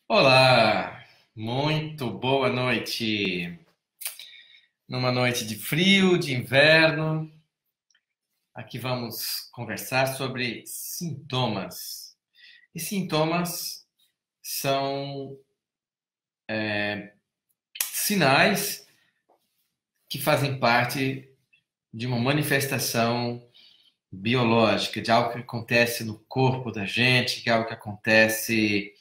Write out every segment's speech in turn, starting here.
Olá, muito boa noite. Numa noite de frio, de inverno, aqui vamos conversar sobre sintomas. E sintomas são sinais que fazem parte de uma manifestação biológica, de algo que acontece no corpo da gente, que é algo que acontece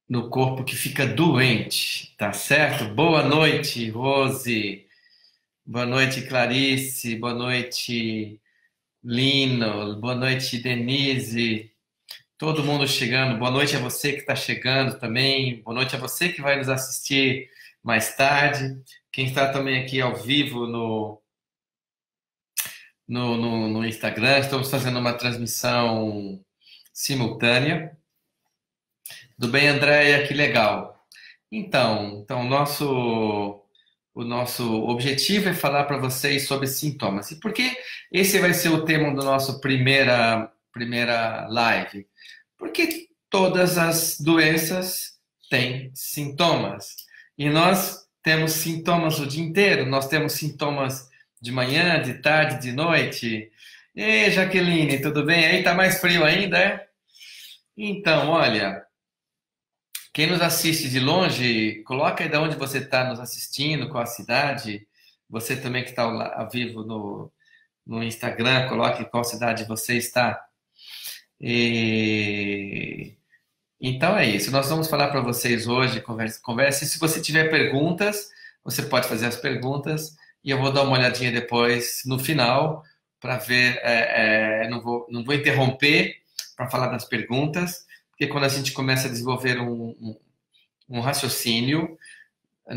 no corpo que fica doente, tá certo? Boa noite, Rose. Boa noite, Clarice. Boa noite, Lino. Boa noite, Denise. Todo mundo chegando. Boa noite a você que está chegando também. Boa noite a você que vai nos assistir mais tarde. Quem está também aqui ao vivo no Instagram, estamos fazendo uma transmissão simultânea. Tudo bem, Andréia? Que legal. Então, o nosso objetivo é falar para vocês sobre sintomas. E por que esse vai ser o tema do nosso primeira live? Porque todas as doenças têm sintomas. E nós temos sintomas o dia inteiro, nós temos sintomas de manhã, de tarde, de noite. Ei, Jaqueline, tudo bem? Aí tá mais frio ainda, é? Então, olha, quem nos assiste de longe, coloca aí de onde você está nos assistindo, qual a cidade. Você também que está ao vivo no Instagram, coloque qual cidade você está. E... Então é isso. Nós vamos falar para vocês hoje, converse. Se você tiver perguntas, você pode fazer as perguntas e eu vou dar uma olhadinha depois no final para ver. Não vou interromper para falar das perguntas, porque quando a gente começa a desenvolver um raciocínio, a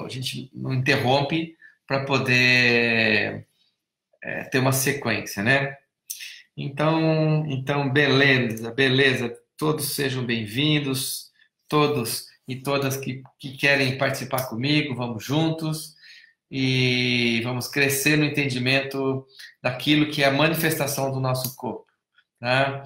gente não interrompe para poder ter uma sequência, né? Então, beleza, beleza. Todos sejam bem-vindos, todos e todas que querem participar comigo, vamos juntos e vamos crescer no entendimento daquilo que é a manifestação do nosso corpo, tá?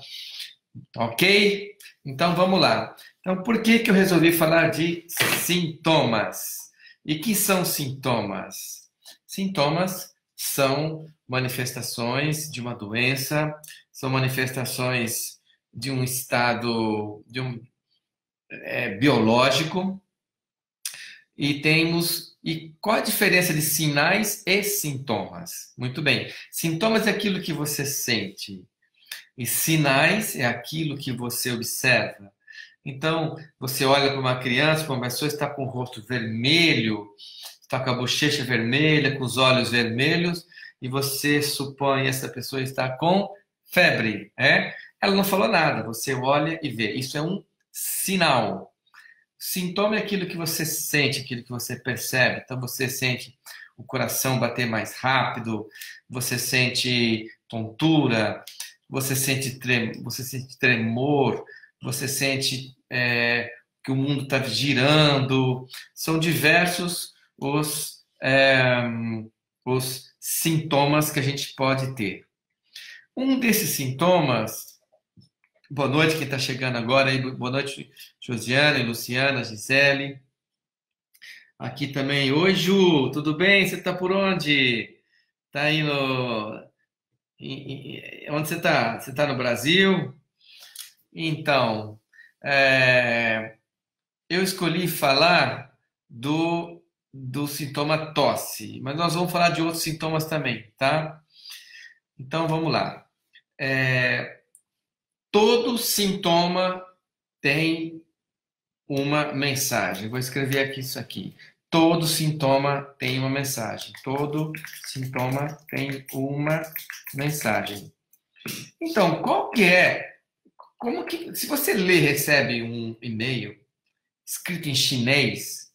Ok? Então vamos lá. Então, por que que eu resolvi falar de sintomas? E que são sintomas? Sintomas são manifestações de uma doença, são manifestações de um estado biológico e qual a diferença de sinais e sintomas? Muito bem. Sintomas é aquilo que você sente. E sinais é aquilo que você observa. Então, você olha para uma criança, uma pessoa está com o rosto vermelho, está com a bochecha vermelha, com os olhos vermelhos, e você supõe essa pessoa está com febre, é? Ela não falou nada, você olha e vê. Isso é um sinal. Sintoma é aquilo que você sente, aquilo que você percebe. Então, você sente o coração bater mais rápido, você sente tontura, você sente tremor, você sente que o mundo está girando. São diversos os sintomas que a gente pode ter. Um desses sintomas, boa noite quem está chegando agora, aí, boa noite Josiane, Luciana, Gisele. Aqui também, oi Ju, tudo bem? Você está por onde? Está aí onde você está? Você está no Brasil? Então, é, eu escolhi falar do sintoma tosse, mas nós vamos falar de outros sintomas também, tá? Então vamos lá. Todo sintoma tem uma mensagem. Vou escrever aqui isso aqui. Todo sintoma tem uma mensagem. Todo sintoma tem uma mensagem. Então, qual que é? Como que, se você lê, recebe um e-mail escrito em chinês,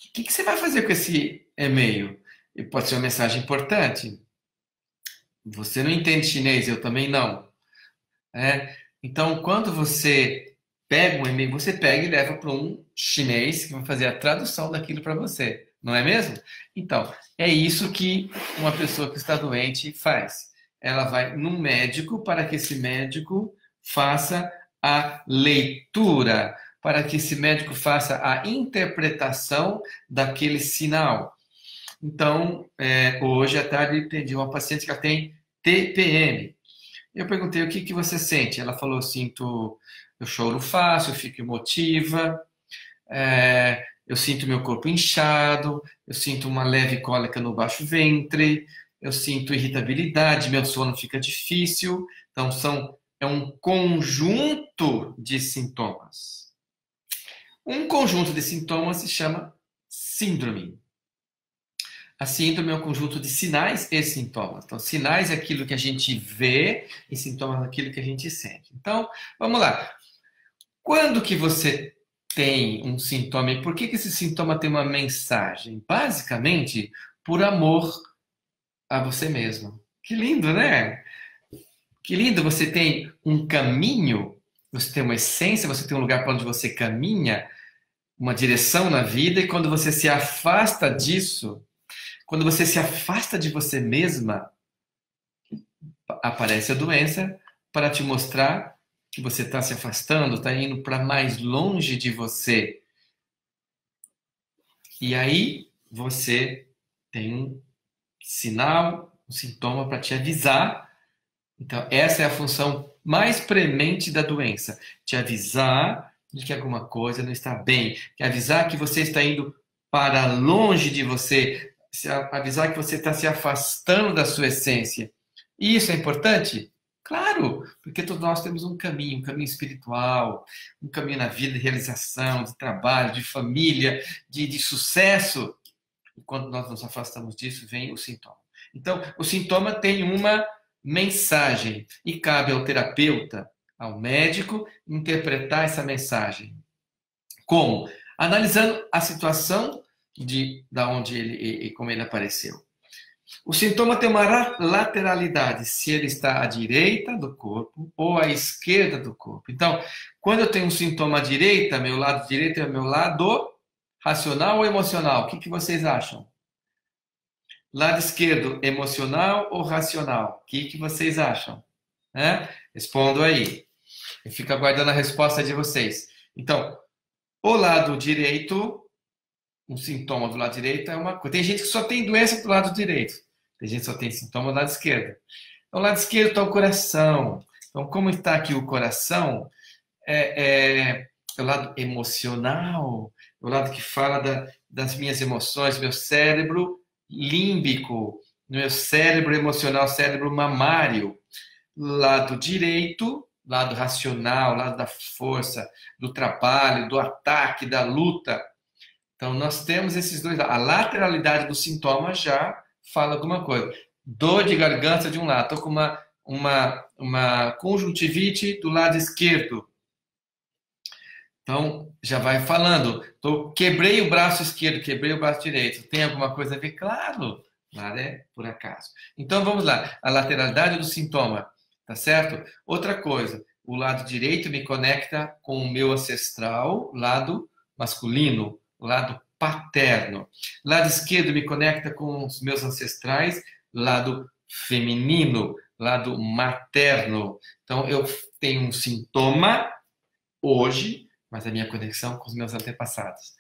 o que você vai fazer com esse e-mail? E pode ser uma mensagem importante. Você não entende chinês, eu também não. Então, quando você pega um e-mail, você pega e leva para um chinês que vai fazer a tradução daquilo para você, não é mesmo? Então, é isso que uma pessoa que está doente faz. Ela vai num médico para que esse médico faça a leitura, para que esse médico faça a interpretação daquele sinal. Então, hoje à tarde eu atendi uma paciente que ela tem TPM. Eu perguntei, o que que você sente? Ela falou, eu choro fácil, eu fico emotiva, eu sinto meu corpo inchado, eu sinto uma leve cólica no baixo ventre, eu sinto irritabilidade, meu sono fica difícil. Então, é um conjunto de sintomas. Um conjunto de sintomas se chama síndrome. A síndrome é um conjunto de sinais e sintomas. Então, sinais é aquilo que a gente vê e sintomas é aquilo que a gente sente. Então, vamos lá. Quando que você tem um sintoma e por que esse sintoma tem uma mensagem? Basicamente, por amor a você mesmo. Que lindo, né? Que lindo, você tem um caminho, você tem uma essência, você tem um lugar para onde você caminha, uma direção na vida, e quando você se afasta disso, quando você se afasta de você mesma, aparece a doença para te mostrar que você está se afastando, está indo para mais longe de você. E aí você tem um sinal, um sintoma para te avisar. Então, essa é a função mais premente da doença. Te avisar de que alguma coisa não está bem. Te avisar que você está indo para longe de você. Avisar que você está se afastando da sua essência. E isso é importante? Claro, porque todos nós temos um caminho espiritual, um caminho na vida de realização, de trabalho, de família, de sucesso. E quando nós nos afastamos disso, vem o sintoma. Então, o sintoma tem uma mensagem e cabe ao terapeuta, ao médico, interpretar essa mensagem. Como? Analisando a situação da onde ele, como ele apareceu. O sintoma tem uma lateralidade, se ele está à direita do corpo ou à esquerda do corpo. Então, quando eu tenho um sintoma à direita, meu lado direito é meu lado racional ou emocional? O que vocês acham? Lado esquerdo, emocional ou racional? O que vocês acham? Respondo aí. Eu fico aguardando a resposta de vocês. Então, o lado direito, um sintoma do lado direito é uma coisa. Tem gente que só tem doença do lado direito. Tem gente que só tem sintoma do lado esquerdo. Então, o lado esquerdo está o coração. Então, como está aqui o coração, é o lado emocional, o lado que fala das minhas emoções, meu cérebro límbico, meu cérebro emocional, cérebro mamário. Lado direito, lado racional, lado da força, do trabalho, do ataque, da luta. Então, nós temos esses dois lados. A lateralidade do sintoma já fala alguma coisa. Dor de garganta de um lado. Estou com uma conjuntivite do lado esquerdo. Então, já vai falando. Quebrei o braço esquerdo, quebrei o braço direito. Tem alguma coisa a ver? Claro. Nada é por acaso. Então, vamos lá. A lateralidade do sintoma. Tá certo? Outra coisa. O lado direito me conecta com o meu ancestral, lado masculino, lado paterno. Lado esquerdo me conecta com os meus ancestrais, lado feminino, lado materno. Então, eu tenho um sintoma hoje, mas a minha conexão com os meus antepassados.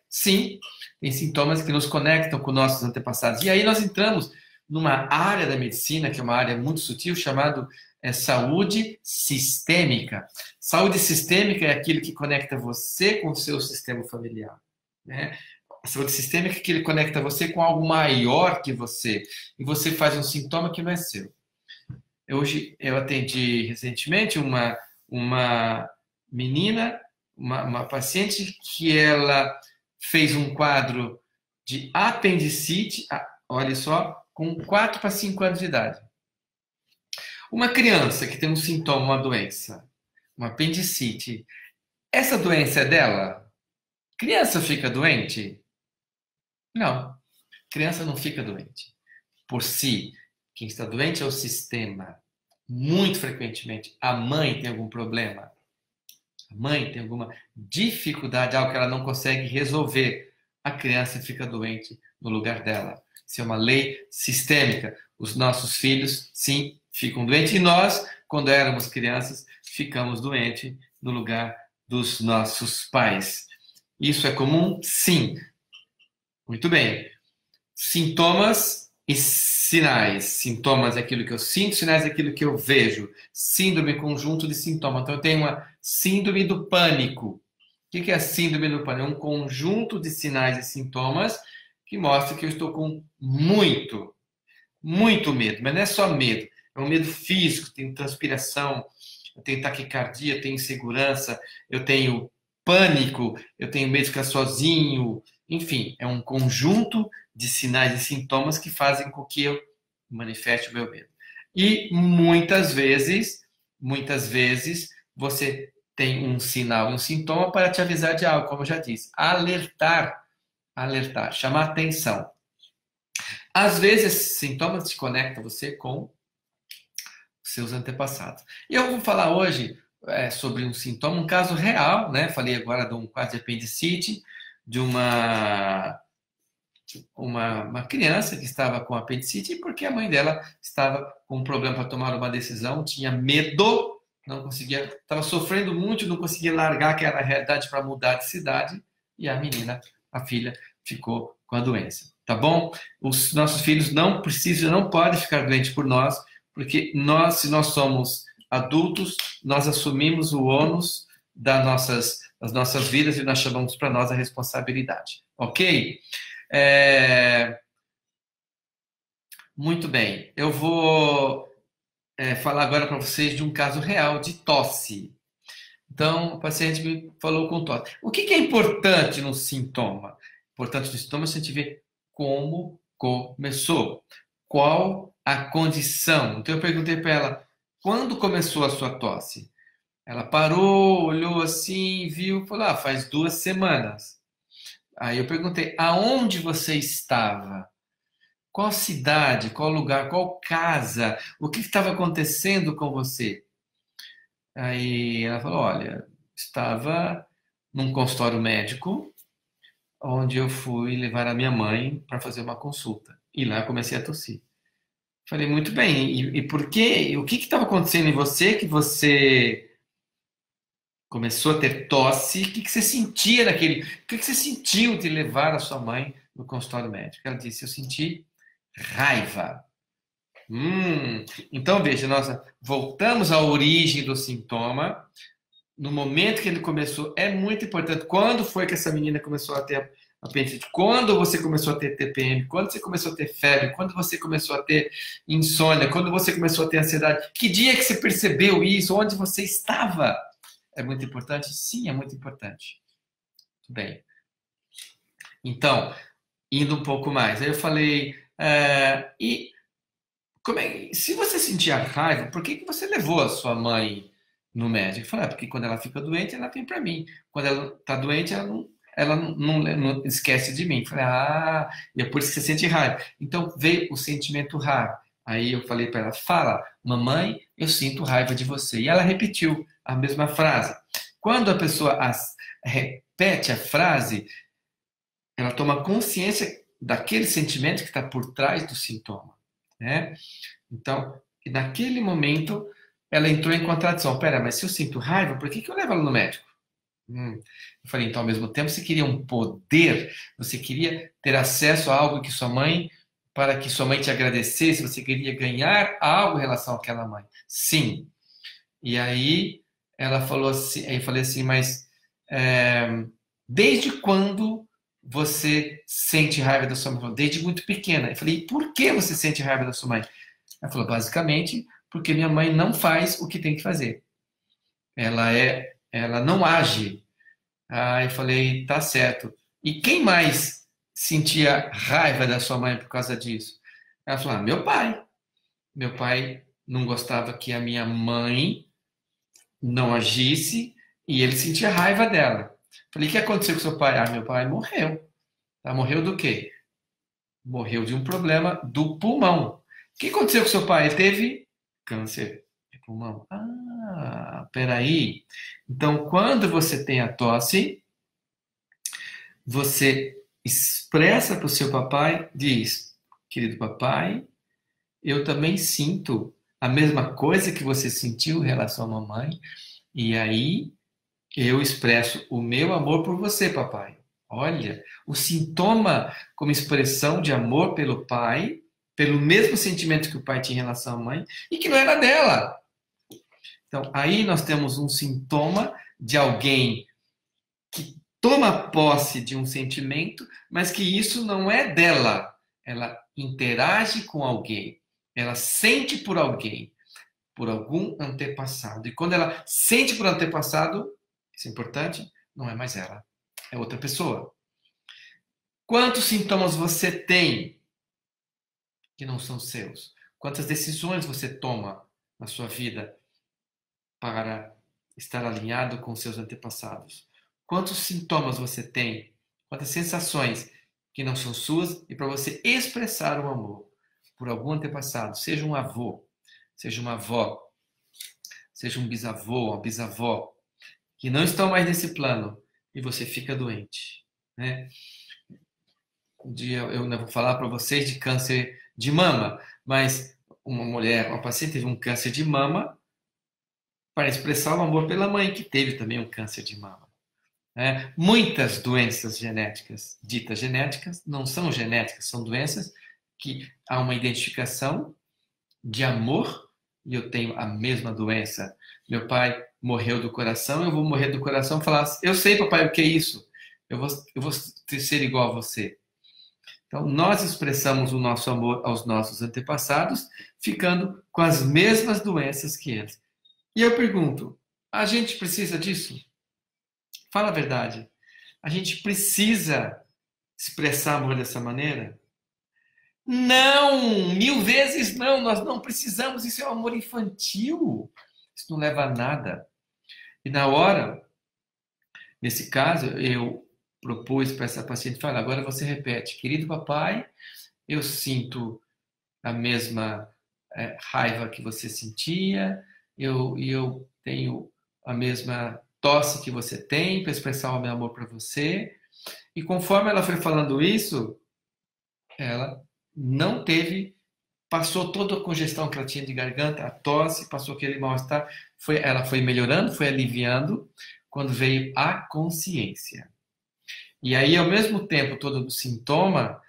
Sim, tem sintomas que nos conectam com nossos antepassados. E aí nós entramos numa área da medicina, que é uma área muito sutil, chamado saúde sistêmica. Saúde sistêmica é aquilo que conecta você com o seu sistema familiar. Né? A saúde sistêmica é aquilo que conecta você com algo maior que você. E você faz um sintoma que não é seu. Hoje eu atendi recentemente uma menina, uma paciente que ela fez um quadro de apendicite, olha só, com 4 para 5 anos de idade. Uma criança que tem um sintoma, uma doença, uma apendicite, essa doença é dela? Criança fica doente? Não, criança não fica doente. Por si, quem está doente é o sistema. Muito frequentemente, a mãe tem algum problema. A mãe tem alguma dificuldade, algo que ela não consegue resolver. A criança fica doente no lugar dela. Isso é uma lei sistêmica. Os nossos filhos, sim, ficam doentes. E nós, quando éramos crianças, ficamos doentes no lugar dos nossos pais. Isso é comum? Sim. Muito bem. Sintomas e sinais. Sintomas é aquilo que eu sinto, sinais é aquilo que eu vejo. Síndrome, conjunto de sintomas. Então, eu tenho uma síndrome do pânico. O que é a síndrome do pânico? É um conjunto de sinais e sintomas que mostra que eu estou com muito medo. Mas não é só medo. É um medo físico, tenho transpiração, eu tenho taquicardia, eu tenho insegurança, eu tenho pânico, eu tenho medo de ficar sozinho. Enfim, é um conjunto de sinais e sintomas que fazem com que eu manifeste o meu medo. E muitas vezes, você tem um sinal e um sintoma para te avisar de algo, como eu já disse. Alertar, chamar atenção. Às vezes, esses sintomas te conectam você com seus antepassados. E eu vou falar hoje sobre um sintoma, um caso real, né? Falei agora de um caso de apendicite, de uma criança que estava com apendicite porque a mãe dela estava com um problema para tomar uma decisão, tinha medo, não conseguia, estava sofrendo muito, não conseguia largar aquela realidade para mudar de cidade, e a menina, a filha, ficou com a doença. Tá bom? Os nossos filhos não precisam, não podem ficar doentes por nós, porque nós, se nós somos adultos, nós assumimos o ônus das nossas vidas e nós chamamos para nós a responsabilidade. Ok? Muito bem. Eu vou falar agora para vocês de um caso real de tosse. Então, o paciente me falou com tosse. O que é importante no sintoma? Importante no sintoma é a gente ver como começou. Qual a condição? Então, eu perguntei para ela, quando começou a sua tosse? Ela parou, olhou assim, viu, falou, faz 2 semanas. Aí eu perguntei, aonde você estava? Qual cidade, qual lugar, qual casa? O que estava acontecendo com você? Aí ela falou, olha, estava num consultório médico, onde eu fui levar a minha mãe para fazer uma consulta. E lá eu comecei a tossir. Falei, muito bem, e por quê? O que estava acontecendo em você que você começou a ter tosse? O que você sentia naquele... O que você sentiu de levar a sua mãe no consultório médico? Ela disse, eu senti raiva. Então, veja, nós voltamos à origem do sintoma. No momento que ele começou, é muito importante. Quando foi que essa menina começou a ter apendicite? Quando você começou a ter TPM? Quando você começou a ter febre? Quando você começou a ter insônia? Quando você começou a ter ansiedade? Que dia que você percebeu isso? Onde você estava? É muito importante? Sim, é muito importante. Tudo bem. Então, indo um pouco mais. Aí eu falei, se você sentia raiva, por que você levou a sua mãe no médico? Eu falei, porque quando ela fica doente, ela vem para mim. Quando ela está doente, ela não esquece de mim. Eu falei, e é por isso que você sente raiva. Então veio o sentimento raiva. Aí eu falei para ela, fala, mamãe, eu sinto raiva de você. E ela repetiu a mesma frase. Quando a pessoa repete a frase, ela toma consciência daquele sentimento que está por trás do sintoma, né? Então, naquele momento, ela entrou em contradição. Pera, mas se eu sinto raiva, por que eu levo ela no médico? Eu falei, então, ao mesmo tempo, você queria um poder, você queria ter acesso a algo que sua mãe, para que sua mãe te agradecesse, você queria ganhar algo em relação àquela mãe. Sim. E aí, ela falou assim, aí eu falei assim, mas desde quando você sente raiva da sua mãe? Desde muito pequena. Eu falei, e por que você sente raiva da sua mãe? Ela falou, basicamente, porque minha mãe não faz o que tem que fazer. Ela não age. Aí eu falei, tá certo. E quem mais sentia raiva da sua mãe por causa disso? Ela falou, meu pai. Meu pai não gostava que a minha mãe não agisse e ele sentia raiva dela. Falei, o que aconteceu com seu pai? Meu pai morreu. Morreu do quê? Morreu de um problema do pulmão. O que aconteceu com seu pai? Ele teve câncer de pulmão. Peraí. Então, quando você tem a tosse, você expressa para o seu papai, diz, querido papai, eu também sinto a mesma coisa que você sentiu em relação à mamãe, e aí eu expresso o meu amor por você, papai. Olha, o sintoma como expressão de amor pelo pai, pelo mesmo sentimento que o pai tinha em relação à mãe, e que não era dela. Então, aí nós temos um sintoma de alguém que toma posse de um sentimento, mas que isso não é dela. Ela interage com alguém, ela sente por alguém, por algum antepassado. E quando ela sente por antepassado, isso é importante, não é mais ela, é outra pessoa. Quantos sintomas você tem que não são seus? Quantas decisões você toma na sua vida para estar alinhado com seus antepassados? Quantos sintomas você tem? Quantas sensações que não são suas e para você expressar o amor por algum antepassado, seja um avô, seja uma avó, seja um bisavô, uma bisavó, que não estão mais nesse plano e você fica doente, né? Um dia eu não vou falar para vocês de câncer de mama, mas uma paciente teve um câncer de mama para expressar o amor pela mãe, que teve também um câncer de mama. Muitas doenças genéticas, ditas genéticas, não são genéticas, são doenças que há uma identificação de amor, e eu tenho a mesma doença. Meu pai morreu do coração, eu vou morrer do coração e falar, eu sei, papai, o que é isso? Eu vou ser igual a você. Então, nós expressamos o nosso amor aos nossos antepassados, ficando com as mesmas doenças que eles. E eu pergunto, a gente precisa disso? Fala a verdade. A gente precisa expressar amor dessa maneira? Não! 1000 vezes não! Nós não precisamos. Isso é um amor infantil. Isso não leva a nada. E na hora, nesse caso, eu propus para essa paciente, fala, agora você repete, querido papai, eu sinto a mesma raiva que você sentia, eu tenho a mesma tosse que você tem para expressar o meu amor para você. E conforme ela foi falando isso, ela não teve, passou toda a congestão que ela tinha de garganta, a tosse, passou aquele mal-estar, ela foi melhorando, foi aliviando, quando veio a consciência. E aí, ao mesmo tempo, todo o sintoma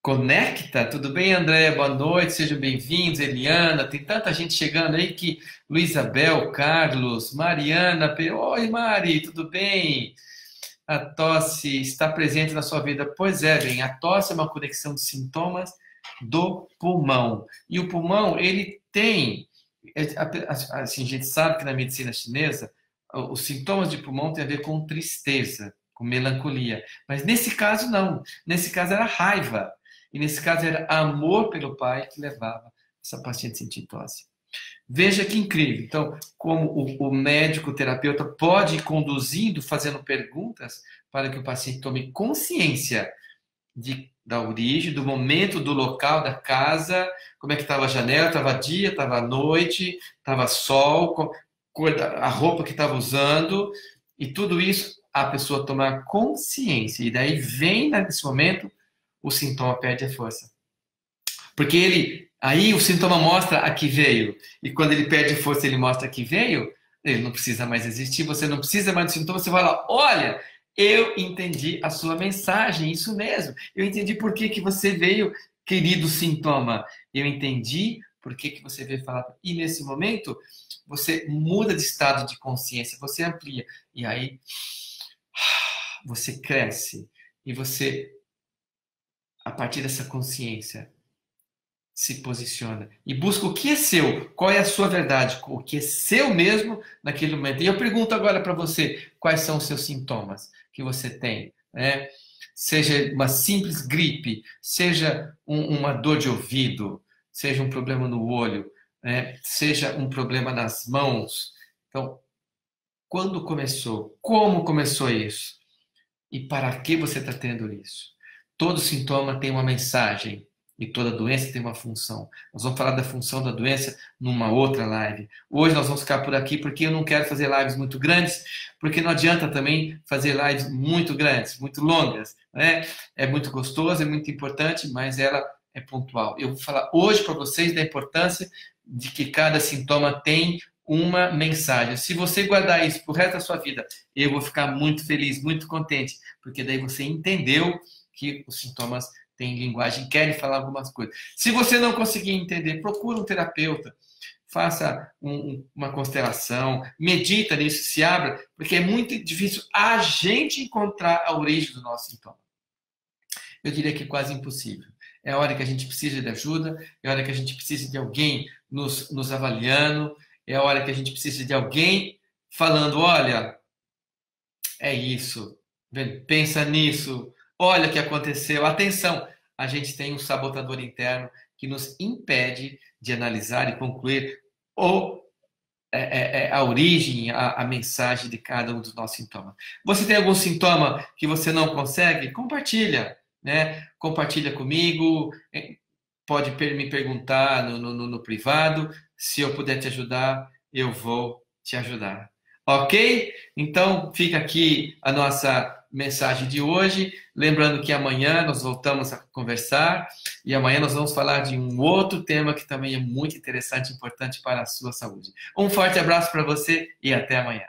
conecta. Tudo bem, André? Boa noite, sejam bem-vindos. Eliana, tem tanta gente chegando aí que... Luizabel, Carlos, Mariana... Oi, Mari, tudo bem? A tosse está presente na sua vida. Pois é, bem, a tosse é uma conexão de sintomas do pulmão. E o pulmão, ele tem... Assim, a gente sabe que na medicina chinesa, os sintomas de pulmão têm a ver com tristeza, com melancolia. Mas nesse caso, não. Nesse caso era raiva. E nesse caso era amor pelo pai que levava essa paciente a sentir tosse. Veja que incrível. Então, como o médico, o terapeuta pode ir conduzindo, fazendo perguntas para que o paciente tome consciência da origem, do momento, do local, da casa, como é que estava a janela, estava dia, estava noite, estava sol, a roupa que estava usando, e tudo isso a pessoa tomar consciência. E daí vem, nesse momento, o sintoma perde a força. Porque aí o sintoma mostra a que veio. E quando ele perde a força, ele mostra a que veio, ele não precisa mais existir, você não precisa mais do sintoma, você vai lá, olha, eu entendi a sua mensagem, isso mesmo. Eu entendi por que você veio, querido sintoma. Eu entendi por que você veio falar. E nesse momento, você muda de estado de consciência, você amplia. E aí, você cresce. E você, a partir dessa consciência, se posiciona e busca o que é seu, qual é a sua verdade, o que é seu mesmo naquele momento. E eu pergunto agora para você, quais são os seus sintomas que você tem, né? Seja uma simples gripe, seja uma dor de ouvido, seja um problema no olho, né? Seja um problema nas mãos. Então, quando começou? Como começou isso? E para que você está tendo isso? Todo sintoma tem uma mensagem. E toda doença tem uma função. Nós vamos falar da função da doença numa outra live. Hoje nós vamos ficar por aqui porque eu não quero fazer lives muito grandes, porque não adianta também fazer lives muito grandes, muito longas, né? É muito gostoso, é muito importante, mas ela é pontual. Eu vou falar hoje para vocês da importância de que cada sintoma tem uma mensagem. Se você guardar isso pro resto da sua vida, eu vou ficar muito feliz, muito contente, porque daí você entendeu que os sintomas têm linguagem, querem falar algumas coisas. Se você não conseguir entender, procura um terapeuta, faça uma constelação, medita nisso, se abra, porque é muito difícil a gente encontrar a origem do nosso sintoma. Eu diria que é quase impossível. É a hora que a gente precisa de ajuda, é a hora que a gente precisa de alguém nos avaliando, é a hora que a gente precisa de alguém falando, olha, é isso, pensa nisso, olha o que aconteceu, atenção, a gente tem um sabotador interno que nos impede de analisar e concluir a origem, a mensagem de cada um dos nossos sintomas. Você tem algum sintoma que você não consegue? Compartilha, né? Compartilha comigo, pode me perguntar no privado, se eu puder te ajudar, eu vou te ajudar. Ok? Então, fica aqui a nossa mensagem de hoje. Lembrando que amanhã nós voltamos a conversar e amanhã nós vamos falar de um outro tema que também é muito interessante e importante para a sua saúde. Um forte abraço para você e até amanhã.